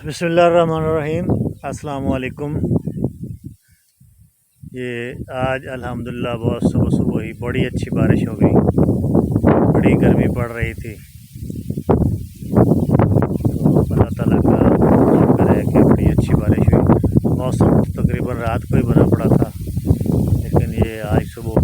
बिस्मिल्लाहिर्रहमानिर्रहीम। अस्सलाम वालेकुम। ये आज अल्हम्दुलिल्लाह बहुत सुबह सुबह ही बड़ी अच्छी बारिश हो गई। बड़ी गर्मी पड़ रही थी, तो अल्लाह ताला का शुक्र है कि बड़ी अच्छी बारिश हुई। मौसम तकरीबन रात को ही बना पड़ा था, लेकिन ये आज सुबह